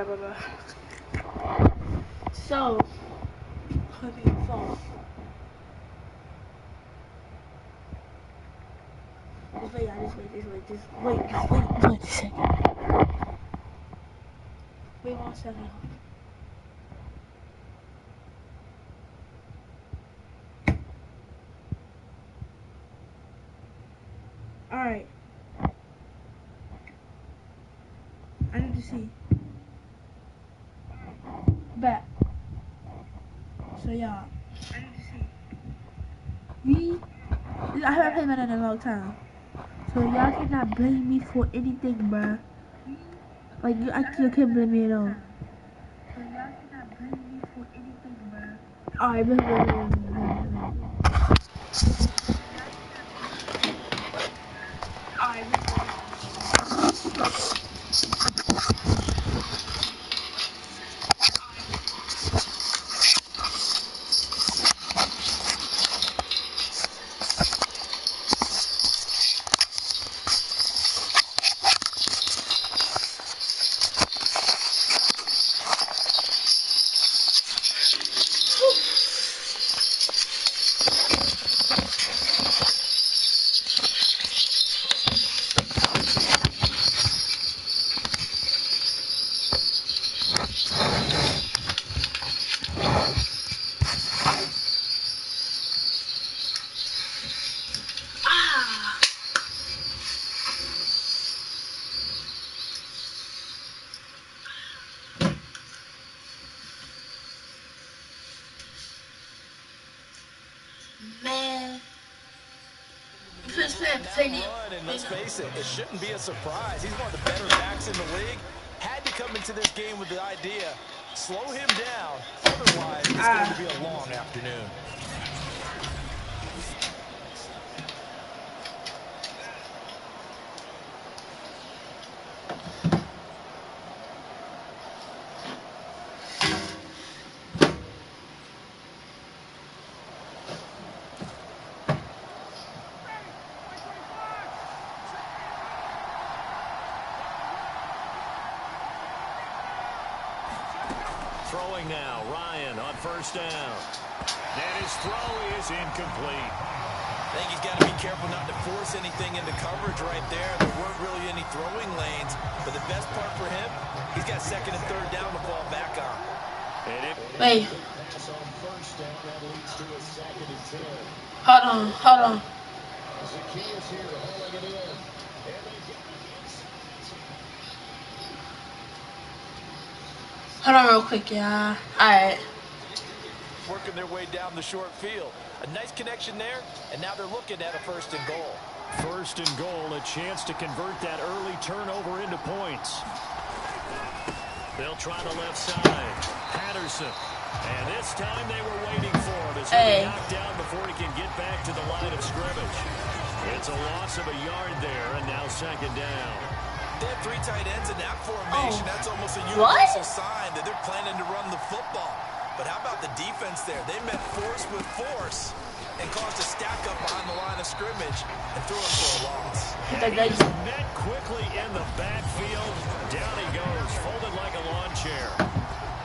bro. So, just wait a second. Wait 1 second. Alright. I need to see. Back. So y'all. I need to see. I haven't played Madden in a long time. So y'all cannot blame me for anything, bruh. Like, you can't blame me at all. So y'all cannot blame me for anything, bruh. Alright, man. And let's face it, it shouldn't be a surprise. He's one of the better backs in the league. Had to come into this game with the idea, slow him down. Otherwise, it's going to be a long afternoon. Throwing now, Ryan on first down. And his throw is incomplete. I think he's got to be careful not to force anything into coverage right there. There weren't really any throwing lanes, but the best part for him, he's got second and third down to fall back on. Wait. Hold on. Hold on real quick, yeah. Alright. Working their way down the short field. A nice connection there, and now they're looking at a first and goal. First and goal, a chance to convert that early turnover into points. They'll try the left side. Patterson. And this time they were waiting for him as he knocked down before he can get back to the line of scrimmage. It's a loss of a yard there, and now second down. They have three tight ends in that formation. That's almost a universal sign that they're planning to run the football. But how about the defense there? They met force with force and caused a stack up behind the line of scrimmage and threw him for a loss. He's met quickly in the backfield. Down he goes, folded like a lawn chair.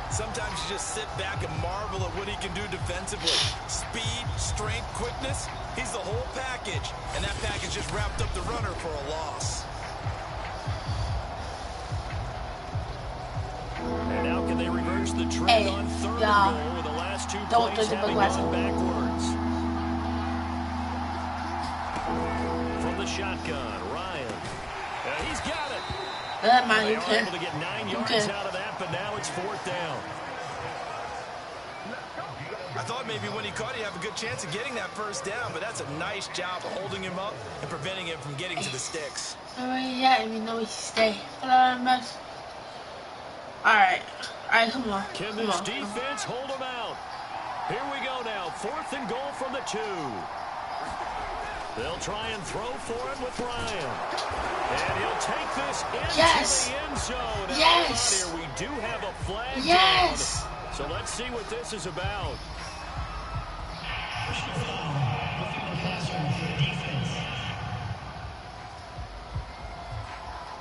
Sometimes you just sit back and marvel at what he can do defensively. Speed, strength, quickness, he's the whole package. And that package just wrapped up the runner for a loss. And now can they reverse the trend on third and goal with the last two plays having gone backwards? From the shotgun, Ryan. He's got it. They were able to get 9 yards out of that, but now it's fourth down. I thought maybe when he caught it, he'd have a good chance of getting that first down, but that's a nice job of holding him up and preventing him from getting to the sticks. Yeah, we know he should stay. Alright, come on. Can this defense hold him out? Here we go now. Fourth and goal from the 2. They'll try and throw for it with Ryan. And he'll take this into the end zone. Yes. Here we do have a flag down. So let's see what this is about.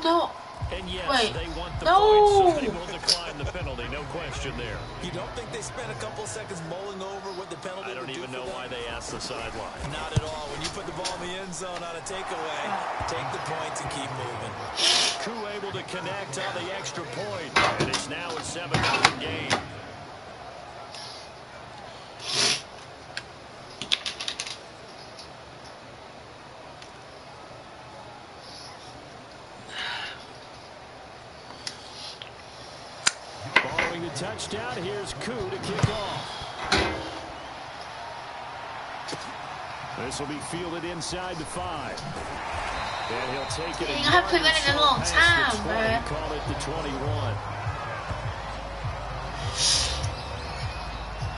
No. And yes, they want the points, so they will decline the penalty. No question there. You don't think they spent a couple of seconds mulling over what the penalty I don't even know why they asked the sideline. Not at all. When you put the ball in the end zone on a takeaway, take the points and keep moving. Koo able to connect on the extra point, and it's now a 7-0 game. Following the touchdown, here's Koo to kick off. This will be fielded inside the 5. And he'll take it. I have been running a long time, man. Call it the 21.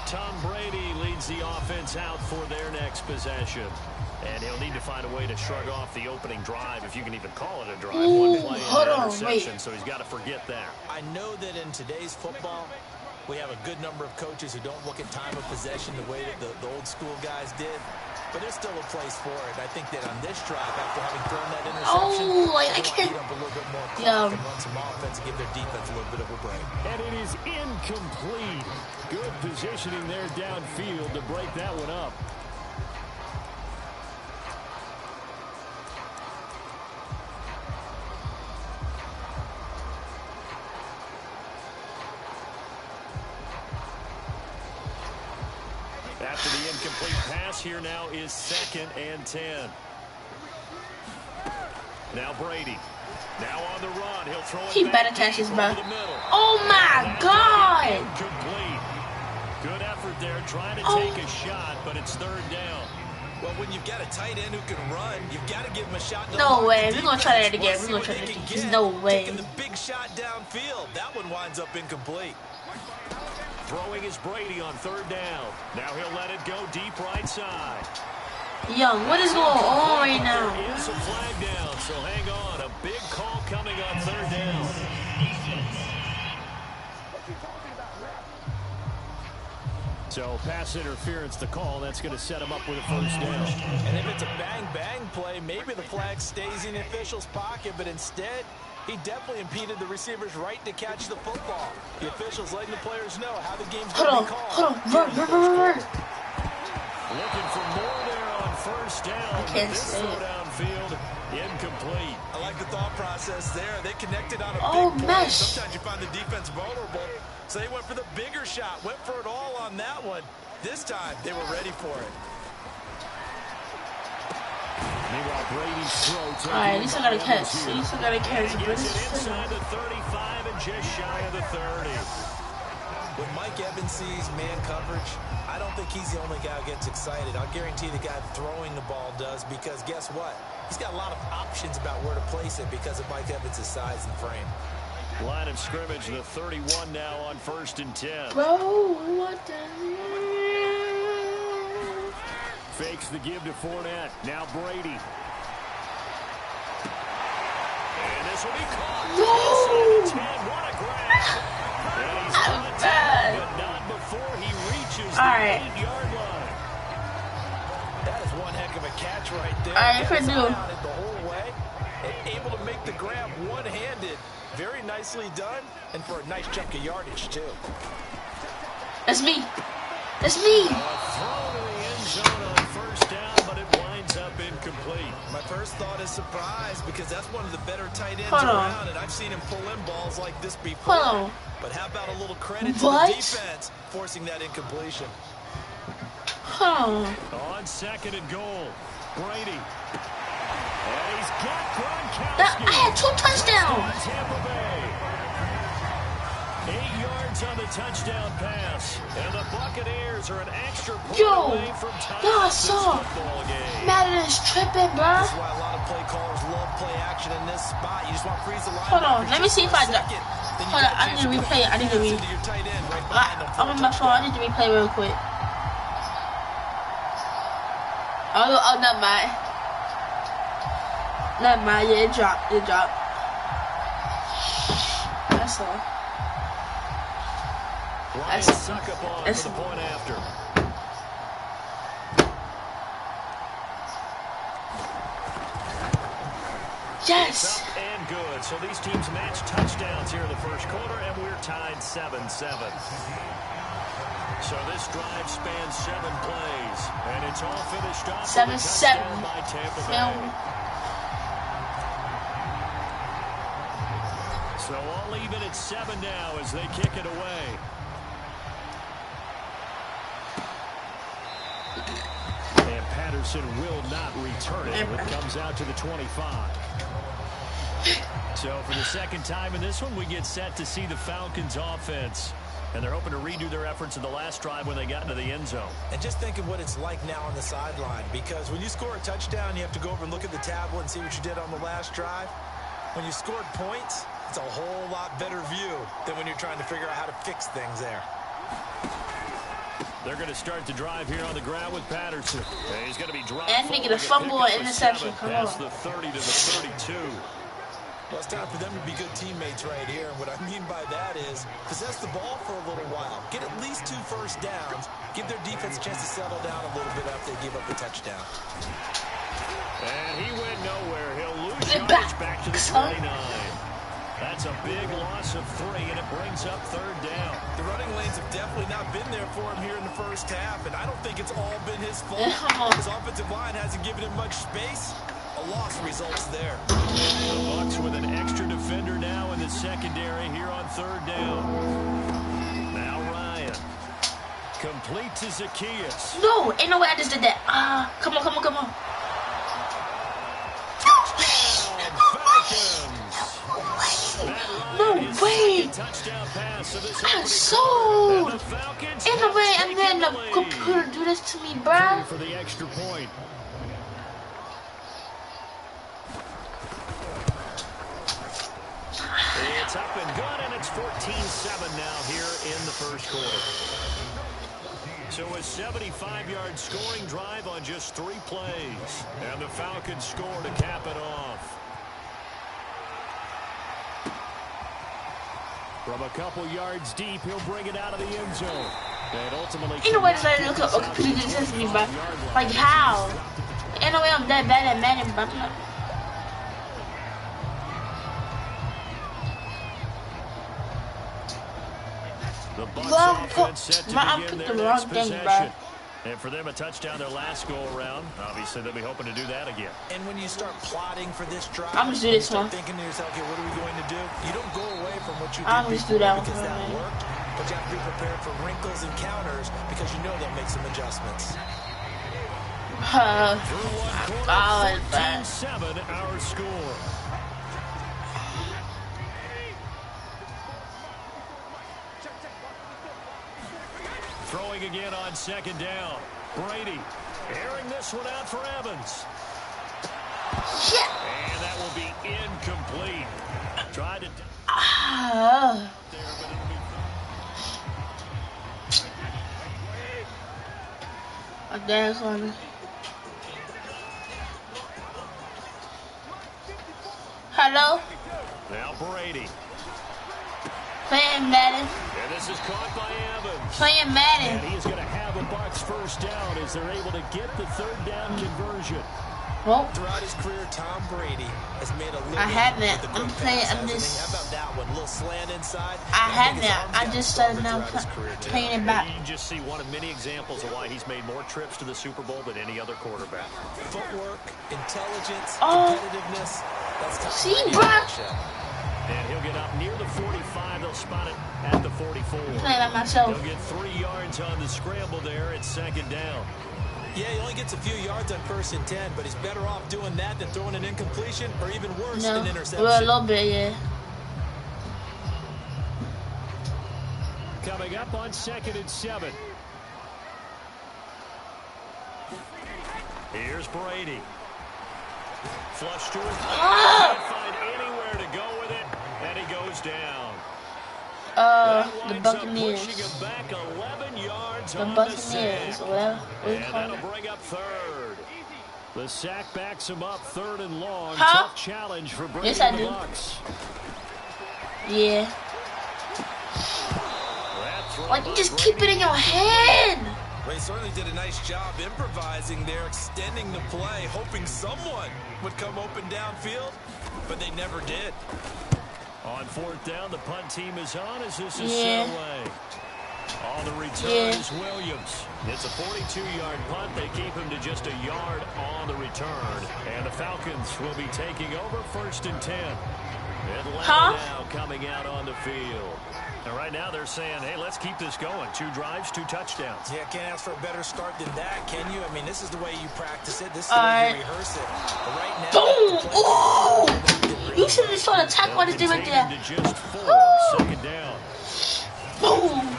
Tom Brady leads the offense out for their next possession. And he'll need to find a way to shrug off the opening drive, if you can even call it a drive. Ooh, one play hold and an on, interception, wait. so he's got to forget that. I know that in today's football, we have a good number of coaches who don't look at time of possession the way that the old school guys did. But there's still a place for it. I think that on this drive, after having thrown that interception, I can't. Up a little bit more clock and run some offense and give their defense a little bit of a break. And it is incomplete. Good positioning there downfield to break that one up. After the incomplete pass, here now is 2nd and 10. Now Brady. Now on the run. He'll throw it. He back better catch his deep ball. over the middle. Oh my God! Incomplete. Good effort there, trying to take a shot, but it's 3rd down. Well, when you've got a tight end who can run, you've got to give him a shot. No way. We're going to try that again. We're going to try that again. There's no way. Taking the big shot downfield. That one winds up incomplete. Throwing is Brady on 3rd down. Now he'll let it go deep right side. Young, what is going on right now? There is a flag down, so hang on. A big call coming on 3rd down. So pass interference the call. That's going to set him up with a 1st down. And if it's a bang-bang play, maybe the flag stays in the official's pocket, but instead, he definitely impeded the receiver's right to catch the football. The officials letting the players know how the game's going to be called. Run. Looking for more there on 1st down. I can't this see throw it. downfield, incomplete. I like the thought process there. They connected on a big play. Mesh. Sometimes you find the defense vulnerable. So they went for the bigger shot, went for it all on that one. This time, they were ready for it. Meanwhile, Brady's throw. Alright, at least I got a catch. At least I got a catch. But Gets it it's inside the 35 and just shy of the 30. When Mike Evans sees man coverage, I don't think he's the only guy who gets excited. I'll guarantee the guy throwing the ball does, because guess what? He's got a lot of options about where to place it because of Mike Evans' size and frame. Line of scrimmage, the 31 now on 1st and 10. Bro, what the hell? Fakes the give to Fournette. Now Brady. And this will be caught. No! 10, what a grab. And he's contacted, but not before he reaches the 8-yard line. That is one heck of a catch right there. Alright, for new. The whole way, and able to make the grab one-handed. Very nicely done, and for a nice chunk of yardage, too. That's me. That's me. A throw to the end zone on 1st down, but it winds up incomplete. My first thought is surprise, because that's one of the better tight ends Hold on. around, and I've seen him pull in balls like this before. Hold on. But how about a little credit to What? the defense forcing that incompletion? Huh. On 2nd and goal, Brady. And he's got Gronkowski. I had 2 touchdowns. Tampa Bay. 8 yards on the touchdown pass. And the Buccaneers are an extra point away from tying y'all this saw. football game. Madden is tripping, bro. That's why a lot of play callers love play action in this spot. You just want to freeze the line. Hold on, let me see if I got. Hold on, I need to replay it. I need to replay. I'm on my phone. I need to replay real quick. Oh, never mind. Never mind. Yeah, it dropped. It dropped. That's all. That's the point after. Yes. And good. So these teams match touchdowns here in the first quarter, and we're tied 7-7. So this drive spans 7 plays, and it's all finished off 7-7 by Tampa Bay. So all even at 7 now as they kick it away. And Patterson will not return it. It comes out to the 25. So for the second time in this one, we get set to see the Falcons offense. And they're hoping to redo their efforts in the last drive when they got into the end zone. And just think of what it's like now on the sideline, because when you score a touchdown, you have to go over and look at the tablet and see what you did on the last drive. When you scored points, it's a whole lot better view than when you're trying to figure out how to fix things there. They're going to start the drive here on the ground with Patterson. And he's going to be dropped. And they get a fumble or interception. Come on. That's the 30 to the 32. Well, it's time for them to be good teammates right here. And what I mean by that is possess the ball for a little while. Get at least 2 first downs. Give their defense a chance to settle down a little bit after they give up a touchdown. And he went nowhere. He'll lose yards back to the 29. That's a big loss of 3, and it brings up 3rd down. The running lanes have definitely not been there for him here in the first half, and I don't think it's all been his fault. His offensive line hasn't given him much space. A loss results there. The Bucs with an extra defender now in the secondary here on 3rd down. Now Ryan. Complete to Zacchaeus. No, ain't no way I just did that. Come on. Touchdown, Falcons. No way. Touchdown pass of this I'm sold. and the Falcons Ain't no way, and then the computer do this to me, bruh. for the extra point. It's up and good, and it's 14-7 now here in the first quarter. So a 75-yard scoring drive on just 3 plays. And the Falcons score to cap it off. From a couple yards deep, he'll bring it out of the end zone. And ultimately, Ain't no way that I look up a computer do this to me, bruh. Like, how? Ain't no way I'm that bad at Madden, bruh. The Bucs offense set to begin their next possession. Thing, and for them, a touchdown their last go-around. Obviously, they'll be hoping to do that again. And when you start plotting for this drive, I'm just do this one. thinking to yourself, okay, what are we going to do? You don't go away from what you I'm did just do that because one. that worked, but you have to be prepared for wrinkles and counters because you know they'll make some adjustments. Through one quarter, 14-7 our score. Throwing again on 2nd down. Brady airing this one out for Evans. And that will be incomplete. Tried to... There's one. Hello? Now Brady. Playing Madden. And this is caught by Evans. Playing Madden. And he's going to have a Bucs first down as they're able to get the 3rd down conversion. Well, throughout his career, Tom Brady has made a living. I haven't. I'm playing. I'm How just. about that one? A little slant inside. I haven't. I just started now playing it back. You can just see one of many examples of why he's made more trips to the Super Bowl than any other quarterback. Footwork, intelligence, Oh. competitiveness. That's Tom See, Brady. bruh. And he'll get up near the 45. They'll spot it at the 44. Playing by myself. He'll get 3 yards on the scramble there at 2nd down. Yeah, he only gets a few yards on 1st and 10, but he's better off doing that than throwing an incompletion or even worse, an interception. Well, a little bit, yeah. Coming up on 2nd and 7. Here's Brady. Flush to his can't find anywhere to go with it, and he goes down. The Buccaneers. Back 11 yards The on Buccaneers. The Well, and that'll bring up 3rd. The sack backs him up 3rd and long. Huh? Tough challenge for Brady Yes, I and the do. Bucs. Yeah. Like, you just keep it in your head. Well, he certainly did a nice job improvising there, extending the play, hoping someone would come open downfield. but they never did. On fourth down, the punt team is on as this is sent away. On the return is Williams. It's a 42-yard punt. They keep him to just a yard on the return. And the Falcons will be taking over 1st and 10. Atlanta now coming out on the field. And right now they're saying, hey, let's keep this going. 2 drives, 2 touchdowns. Yeah, can't ask for a better start than that, can you? I mean, this is the way you practice it. This is the way you rehearse it. But right now, boom! Oh! You should have saw the tackle what it did right there. Just 4, second down. Boom!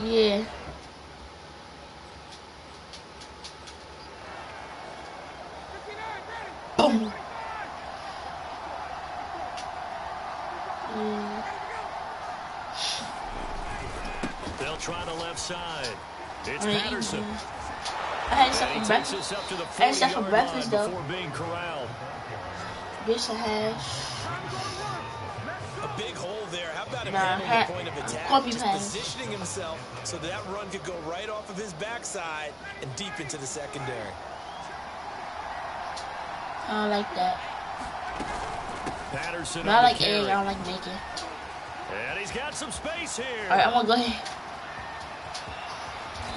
Yeah. Boom. They'll try the left side. It's Patterson. I had something breakfast. I had stuff for breakfast though. Before being corralled. Yes, I had. A big hole there. How about him handling the point of attack? Just positioning himself so that run could go right off of his backside and deep into the secondary. I don't like that. Patterson. I like egg. I don't like bacon. And he's got some space here. All right, I'm gonna go ahead.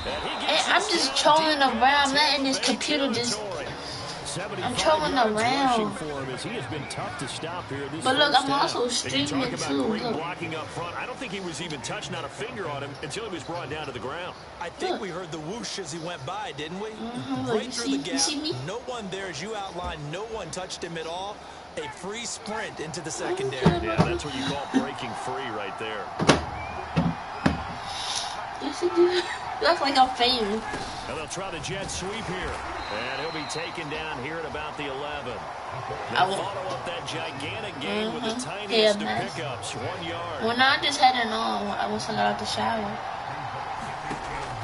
And I'm just trolling around. I'm letting this computer just. I'm trolling around. But look, I'm also streaming too. Look. Blocking up front. I don't think he was even touched, not a finger on him until he was brought down to the ground. I think we heard the whoosh as he went by, didn't we? Right through the gap. You see me? No one there, as you outlined. No one touched him at all. A free sprint into the secondary. Yeah, that's what you call breaking free right there. Yes, he did. Looks like I'm famous. And they'll try the jet sweep here. And he'll be taken down here at about the 11. They'll follow up that gigantic gain with the tiniest of pickups, 1 yard. Well, now I'm just heading on once I got out the shower.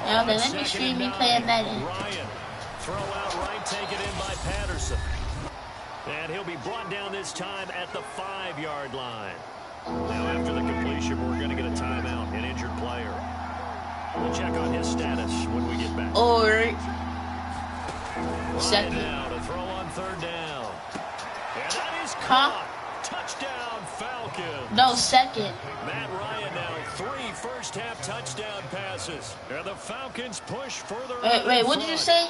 Now then, let me stream me playing Madden. Ryan, throw out right, taken in by Patterson. And he'll be brought down this time at the 5-yard line. Now after the completion, we're going to get a timeout, an injured player. We'll check on his status when we get back. All right. Second. Now to throw on 3rd down. And that is caught. Touchdown, Falcons. No, second. Matt Ryan now 3 first-half touchdown passes. And the Falcons push further. Wait, what did you say?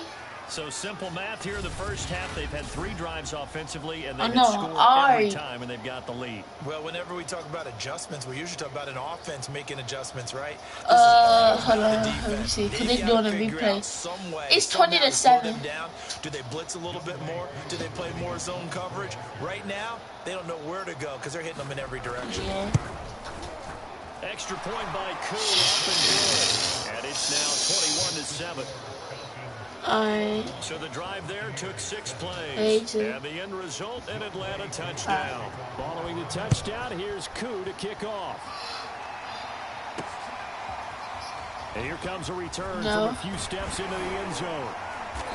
So simple math here in the first half. They've had 3 drives offensively, and they've scored every time, and they've got the lead. Well, whenever we talk about adjustments, we usually talk about an offense making adjustments, right? Hold on. Let me see. Because they're doing a replay. It's 20-7. Do they blitz a little bit more? Do they play more zone coverage? Right now, they don't know where to go because they're hitting them in every direction. Yeah. Extra point by Koo up and good. And it's now 21-7. So the drive there took 6 plays. And the end result, an Atlanta touchdown. Following the touchdown, here's Koo to kick off. And here comes a return from a few steps into the end zone.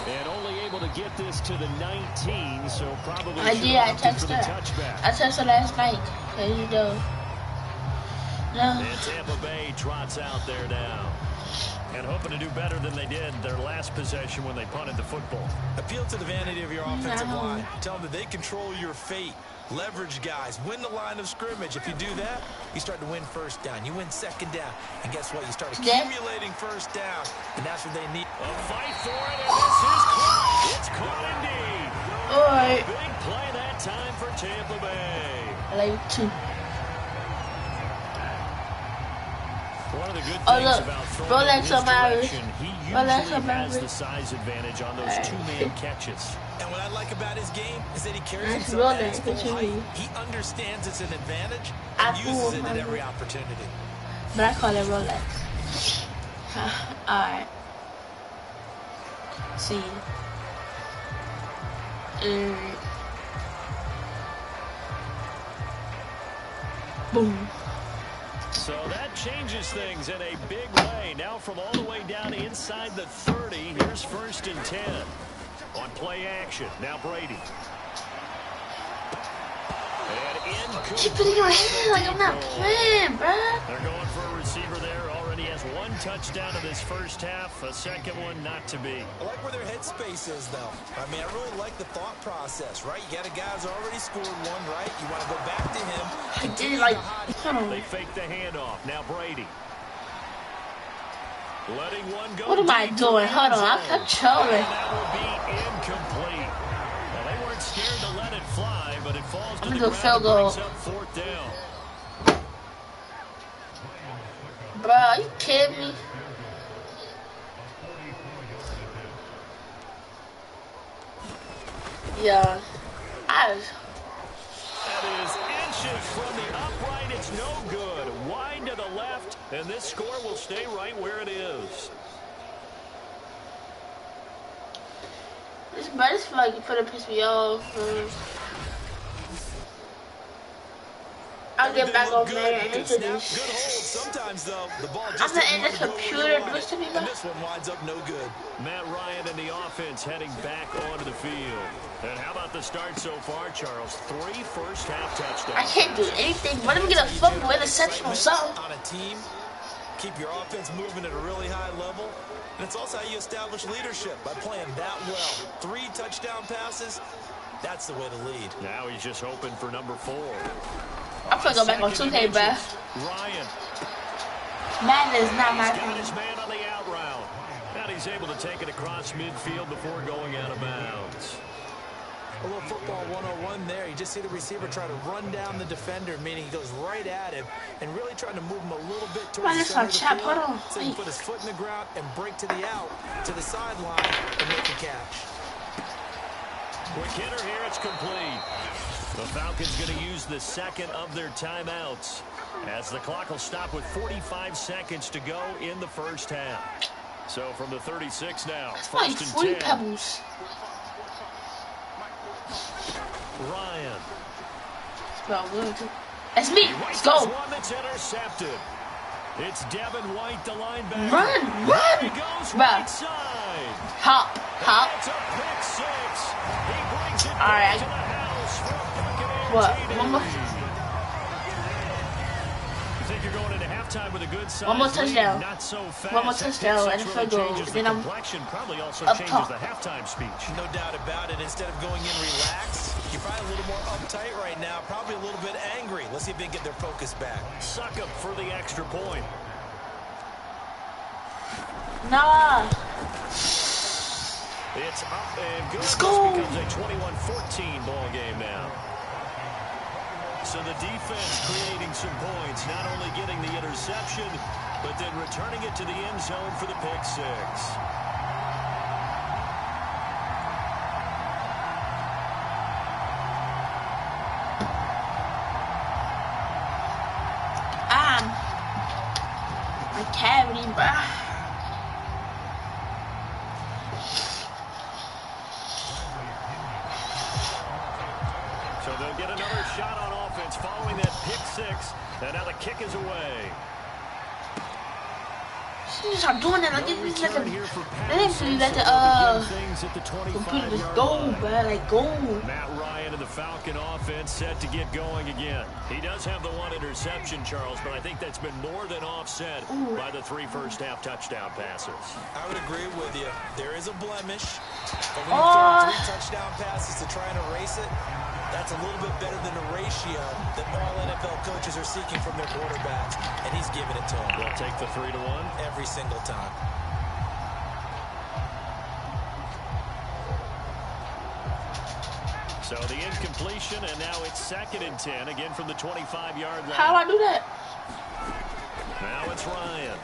And only able to get this to the 19, so probably I texted her. I texted her last night. There you go. No. And Tampa Bay trots out there now. And hoping to do better than they did their last possession when they punted the football. Appeal to the vanity of your offensive line. Tell them that they control your fate. Leverage guys. Win the line of scrimmage. If you do that, you start to win 1st down. You win 2nd down. And guess what? You start accumulating 1st down. And that's what they need. A fight for it, and this is caught. It's caught indeed. All right. Big play that time for Tampa Bay. I like 2. One of the good things about throwing in his direction, he usually has the size advantage on those 2-man catches. And what I like about his game is that he carries himself at his full height. He understands it's an advantage and uses it at every opportunity. But I call it Rolex. Alright. See. Boom. So that changes things in a big way. Now from all the way down inside the 30, here's 1st and 10. On play action, now Brady. And in Keep putting your hand like I'm not playing, bruh. They're going for a receiver there. Already has 1 touchdown in this first half. A second one not to be. I like where their headspace is, though. I mean, I really like the thought process, right? You got a guy who's already scored one, right? You want to go back to him. I did like. They fake the handoff. Now Brady. Letting one go. What am I doing? Hold on, I'm trolling. That will be incomplete. Well, they weren't scared to let it fly, but it falls to the ground and brings up fourth down. Bro, are you kidding me? Yeah. That is inches from the upright. It's no good. Wide to the left, and this score will stay right where it is. This feel like you put a piss me off. I'll get back on Madden and into this. Sometimes though, the ball I'm just gonna end the computer twist to me. and this one winds up no good. Matt Ryan and the offense heading back onto the field. And how about the start so far, Charles? 3 first-half touchdowns. I can't do anything. Let him get a fumble, interception, or something. On a team, keep your offense moving at a really high level. And it's also how you establish leadership, by playing that well. 3 touchdown passes, that's the way to lead. Now he's just hoping for number 4. I'm gonna go back on 2K, bruh. Ryan. Madden is not my He's got thing. his man on the out route. And he's able to take it across midfield before going out of bounds. A little football 101 there. You just see the receiver try to run down the defender, meaning he goes right at him and really trying to move him a little bit towards the center of the field. Hold on. So he can put his foot in the ground and break to the out, to the sideline, and make a catch. With Kidder here, it's complete. The Falcons going to use the second of their timeouts as the clock will stop with 45 seconds to go in the first half. So from the 36 now, Like first free and 10. pebbles. Ryan. That's me. Let's go. One that's intercepted. It's Devin White, the linebacker. Run. He goes Bruh. right side. Hop. It's a pick 6. He brings it All right. to the house for a Buccaneers What? TD. One more. You think you're going into halftime with a good size One more lead? touchdown. Not so fast. One more That touchdown, pick and six if I really go, changes then the I'm complexion, probably also up changes top. the halftime speech. No doubt about it. Instead of going in relaxed, you're probably a little more uptight right now, probably a little bit angry. Let's see if they can get their focus back. Suck up for the extra point. Nah. It's up and good. Let's go. This becomes a 21-14 ball game now. So the defense creating some points, not only getting the interception, but then returning it to the end zone for the pick 6. My cavity, bruh. So they'll get another shot on offense following that pick 6. And now the kick is away. You start doing that like it's like a. They didn't feel like computer just go, bruh, like go. Matt Ryan and the Falcon offense set to get going again. He does have the 1 interception, Charles, but I think that's been more than offset by the 3 first-half touchdown passes. I would agree with you. There is a blemish, but when you throw 3 touchdown passes to try and erase it, that's a little bit better than the ratio that all NFL coaches are seeking from their quarterbacks, and he's giving it to them. They'll take the 3-1 every single time. So the incompletion, and now it's 2nd and 10, again from the 25-yard line. How do I do that? Now it's Ryan.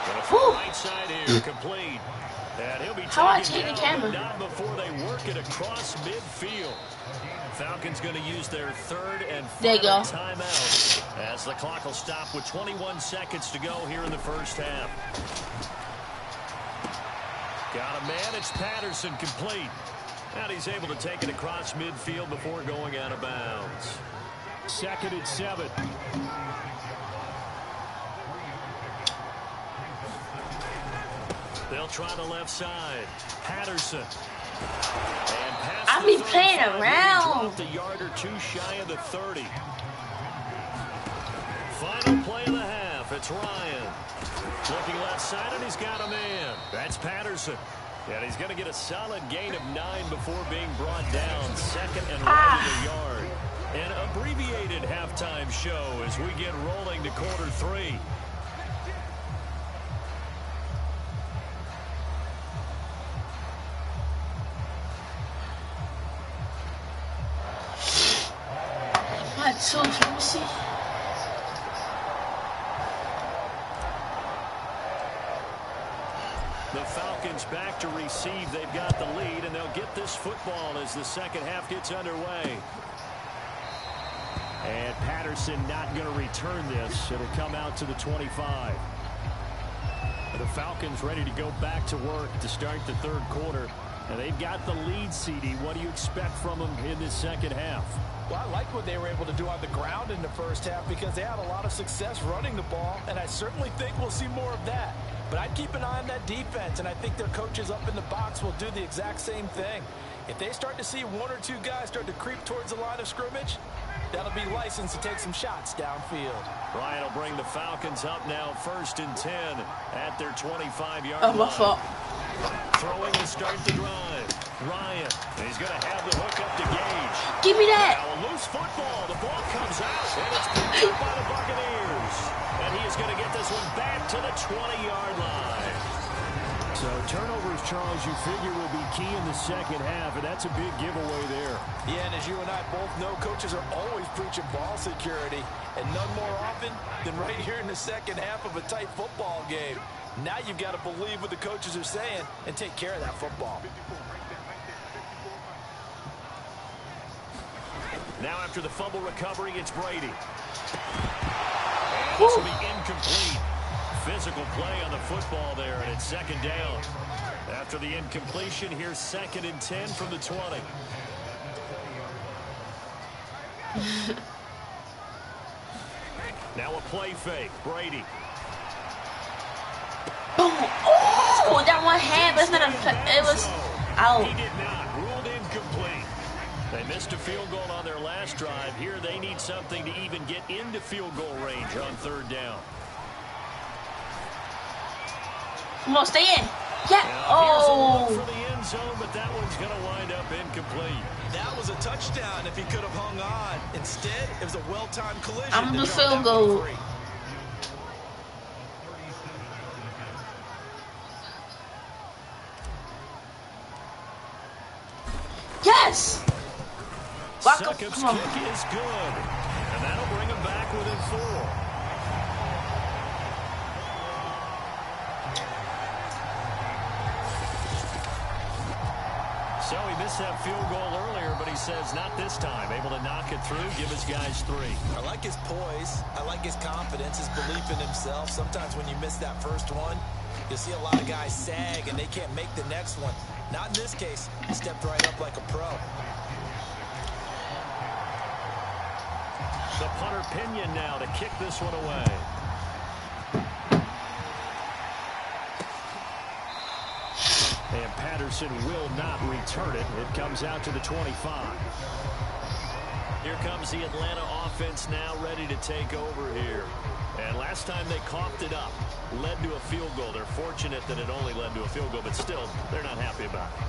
Gonna throw right side here, complete. And he'll be How I taken change the down, camera? but not before they work it across midfield. Falcons going to use their 3rd and There you final go. timeout as the clock will stop with 21 seconds to go here in the first half. Got a man, it's Patterson, complete. And he's able to take it across midfield before going out of bounds. 2nd and 7. They'll try the left side. Patterson. I be playing around. The yard or 2 shy of the 30. Final play of the half. half. It's Ryan. Looking left side, and he's got a man. That's Patterson. And he's going to get a solid gain of 9 before being brought down. Second and right in the yard. An abbreviated halftime show as we get rolling to quarter 3. So let me see. The Falcons back to receive. They've got the lead, and they'll get this football as the second half gets underway. And Patterson not going to return this. It'll come out to the 25. The Falcons ready to go back to work to start the third quarter. And they've got the lead, CD. What do you expect from them in this second half? Well, I like what they were able to do on the ground in the first half because they had a lot of success running the ball, and I certainly think we'll see more of that. But I'd keep an eye on that defense, and I think their coaches up in the box will do the exact same thing. If they start to see 1 or 2 guys start to creep towards the line of scrimmage, that'll be licensed to take some shots downfield. Ryan will bring the Falcons up now 1st and 10 at their 25-yard Oh, my line. fault. Throwing to start the drive. Ryan, he's going to have the hook up to Gage. Give me that. Now a loose football. The ball comes out, and it's picked up by the Buccaneers. And he is going to get this one back to the 20-yard line. So turnovers, Charles, you figure will be key in the second half, and that's a big giveaway there. Yeah, and as you and I both know, coaches are always preaching ball security, and none more often than right here in the second half of a tight football game. Now you've got to believe what the coaches are saying and take care of that football. Now after the fumble recovery, it's Brady. And this will be incomplete. Physical play on the football there, and it's second down. After the incompletion, here's 2nd and 10 from the 20. Now a play fake. Brady. Boom. Oh, that one hand, but it's not a. It was out. He did not. Ruled incomplete. They missed a field goal on their last drive. Here they need something to even get into field goal range on 3rd down. Come on, stay in. Yeah. Here's a look Oh. for the end zone, but that one's going to wind up incomplete. That was a touchdown if he could have hung on. Instead, it was a well-timed collision. I'm the to drop field that one goal. free. Yes. Succup's Come on. kick is good, and that'll bring him back within 4. So he missed that field goal earlier, but he says not this time. Able to knock it through, give his guys 3. I like his poise. I like his confidence, his belief in himself. Sometimes when you miss that first one, you'll see a lot of guys sag and they can't make the next one. Not in this case. He stepped right up like a pro. The punter Pinion now to kick this one away. And Patterson will not return it. It comes out to the 25. Here comes the Atlanta offense now ready to take over here. And last time they coughed it up, led to a field goal. They're fortunate that it only led to a field goal, but still, they're not happy about it.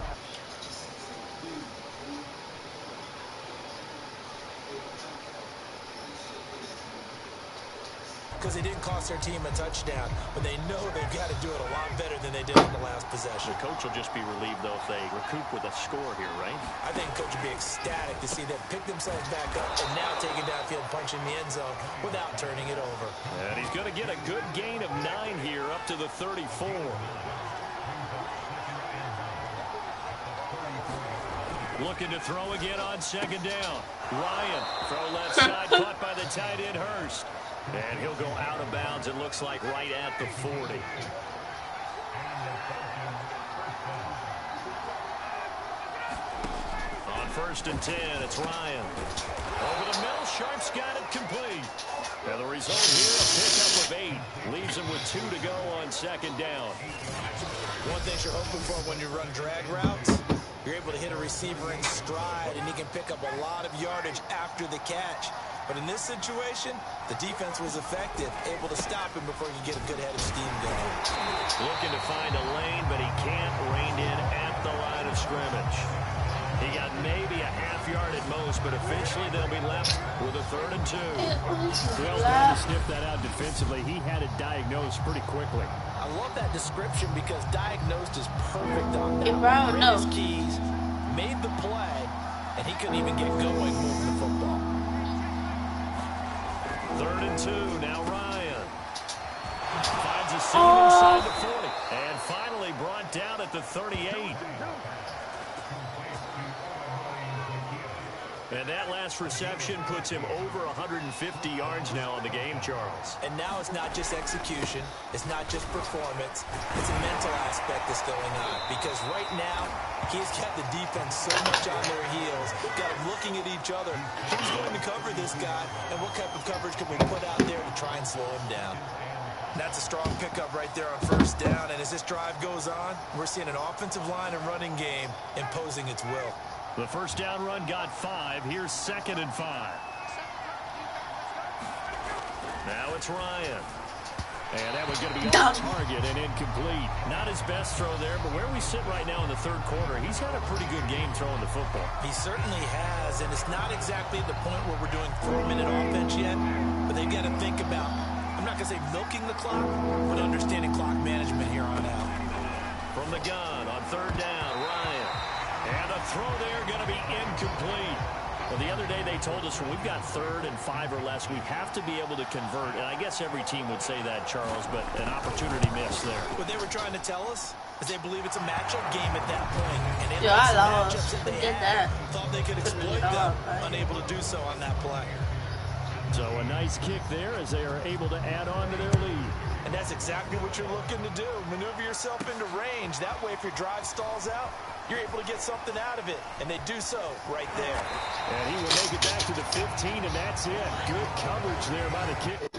Because they didn't cost their team a touchdown, but they know they've got to do it a lot better than they did on the last possession. The coach will just be relieved, though, if they recoup with a score here, right? I think coach would be ecstatic to see them pick themselves back up and now take it downfield, punching the end zone without turning it over. And he's going to get a good gain of 9 here up to the 34. Looking to throw again on 2nd down. Ryan, throw left side, caught by the tight end Hurst. And he'll go out of bounds, it looks like, right at the 40. On 1st and 10, it's Ryan. Over the middle, Sharp's got it complete. And the result here, a pickup of 8. Leaves him with 2 to go on 2nd down. One thing you're hoping for when you run drag routes, you're able to hit a receiver in stride, and he can pick up a lot of yardage after the catch. But in this situation, the defense was effective, able to stop him before he could get a good head of steam going. Looking to find a lane, but he can't rein in at the line of scrimmage. He got maybe a half yard at most, but eventually they'll be left with a 3rd and 2. Well done to sniff that out defensively. He had it diagnosed pretty quickly. I love that description because diagnosed is perfect on that. Hey, bro, Read no. his keys, made the play, and he couldn't even get going moving the football. 3rd and 2, now Ryan. Finds a seam inside the 40. And finally brought down at the 38. And that last reception puts him over 150 yards now in the game, Charles. And now it's not just execution. It's not just performance. It's a mental aspect that's going on. Because right now, he's kept the defense so much on their heels. Got them looking at each other. Who's going to cover this guy? And what type of coverage can we put out there to try and slow him down? That's a strong pickup right there on 1st down. And as this drive goes on, we're seeing an offensive line and running game imposing its will. The 1st down run got 5. Here's 2nd and 5. Now it's Ryan. And that was going to be on target and incomplete. Not his best throw there, but where we sit right now in the 3rd quarter, he's had a pretty good game throwing the football. He certainly has, and it's not exactly at the point where we're doing 4-minute offense yet, but they've got to think about, I'm not going to say milking the clock, but understanding clock management here on out. From the gun on 3rd down, Ryan. And a throw there going to be incomplete. Well, the other day they told us when we've got 3rd and 5 or less, we have to be able to convert. And I guess every team would say that, Charles, but an opportunity missed there. What they were trying to tell us is they believe it's a matchup game at that point. And they Yeah, I like some love matchups that they did had, that. thought they could exploit them, unable to do so on that play. So a nice kick there as they are able to add on to their lead. And that's exactly what you're looking to do. Maneuver yourself into range. That way, if your drive stalls out, you're able to get something out of it. And they do so right there. And he will make it back to the 15, and that's it. Good coverage there by the kick.